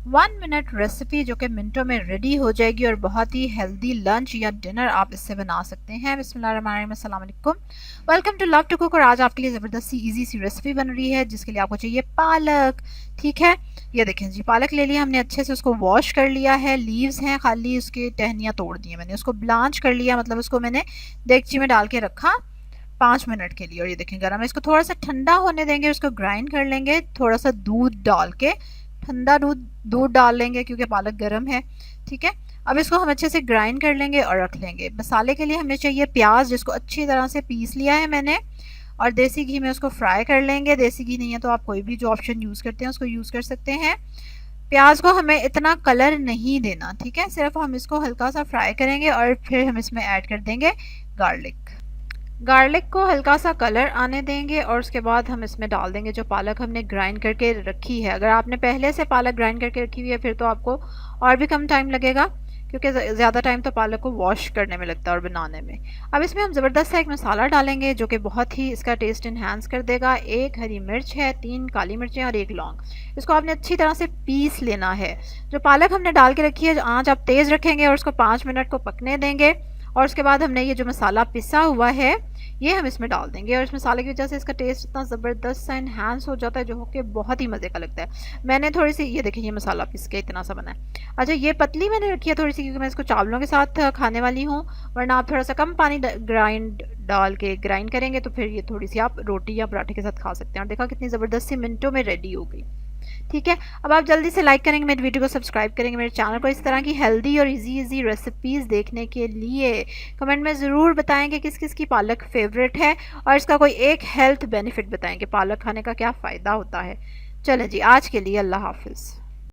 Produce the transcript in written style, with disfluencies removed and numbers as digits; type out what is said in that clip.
1 minute recipe जो कि मिनटों में रेडी हो जाएगी और बहुत ही हेल्दी लंच या डिनर आप इससे बना सकते हैं। बिस्मिल्लाहिर्रहमानिर्रहीम, अस्सलाम वालेकुम, welcome to love to cook. और आज आपके लिए ज़बरदस्त सी इजी सी रेसिपी बन रही है जिसके लिए आपको चाहिए पालक। ठीक है, ये देखें जी, पालक ले लिया हमने, अच्छे से उसको वॉश कर लिया है। लीव्स हैं खाली, उसके टहनियाँ तोड़ दी हैं मैंने। उसको ब्लांच कर लिया, मतलब उसको मैंने देगची में डाल के रखा 5 मिनट के लिए। और ये देखें गर्म है, इसको थोड़ा सा ठंडा होने देंगे, उसको ग्राइंड कर लेंगे थोड़ा सा दूध डाल के। ठंडा दूध दूध डाल लेंगे क्योंकि पालक गर्म है। ठीक है, अब इसको हम अच्छे से ग्राइंड कर लेंगे और रख लेंगे। मसाले के लिए हमें चाहिए प्याज, जिसको अच्छी तरह से पीस लिया है मैंने, और देसी घी में उसको फ्राई कर लेंगे। देसी घी नहीं है तो आप कोई भी जो ऑप्शन यूज़ करते हैं उसको यूज़ कर सकते हैं। प्याज को हमें इतना कलर नहीं देना, ठीक है, सिर्फ हम इसको हल्का सा फ्राई करेंगे और फिर हम इसमें ऐड कर देंगे गार्लिक। गार्लिक को हल्का सा कलर आने देंगे और उसके बाद हम इसमें डाल देंगे जो पालक हमने ग्राइंड करके रखी है। अगर आपने पहले से पालक ग्राइंड करके रखी हुई है फिर तो आपको और भी कम टाइम लगेगा, क्योंकि ज़्यादा टाइम तो पालक को वॉश करने में लगता है और बनाने में। अब इसमें हम ज़बरदस्त सा एक मसाला डालेंगे जो कि बहुत ही इसका टेस्ट इन्हांस कर देगा। 1 हरी मिर्च है, 3 काली मिर्चें और 1 लौंग। इसको आपने अच्छी तरह से पीस लेना है। जो पालक हमने डाल के रखी है, आंच आप तेज़ रखेंगे और उसको 5 मिनट को पकने देंगे। और उसके बाद हमने ये जो मसाला पिसा हुआ है ये हम इसमें डाल देंगे, और इस मसाले की वजह से इसका टेस्ट इतना ज़बरदस्त सा इन्हांस हो जाता है जो कि बहुत ही मज़े का लगता है। मैंने थोड़ी सी, ये देखिए, ये मसाला पिस के इतना सा बना है। अच्छा, ये पतली मैंने रखी है थोड़ी सी क्योंकि मैं इसको चावलों के साथ खाने वाली हूँ, वरना आप थोड़ा सा कम पानी डाल के ग्राइंड करेंगे तो फिर ये थोड़ी सी आप रोटी या पराठे के साथ खा सकते हैं। और देखा कितनी ज़बरदस्त सी मिनटों में रेडी हो गई। ठीक है, अब आप जल्दी से लाइक करेंगे, मेरे वीडियो को सब्सक्राइब करेंगे, मेरे चैनल को इस तरह की हेल्दी और इजी रेसिपीज़ देखने के लिए। कमेंट में ज़रूर बताएं कि किस किस की पालक फेवरेट है और इसका कोई एक हेल्थ बेनिफिट बताएं कि पालक खाने का क्या फ़ायदा होता है। चलें जी, आज के लिए अल्लाह हाफिज़।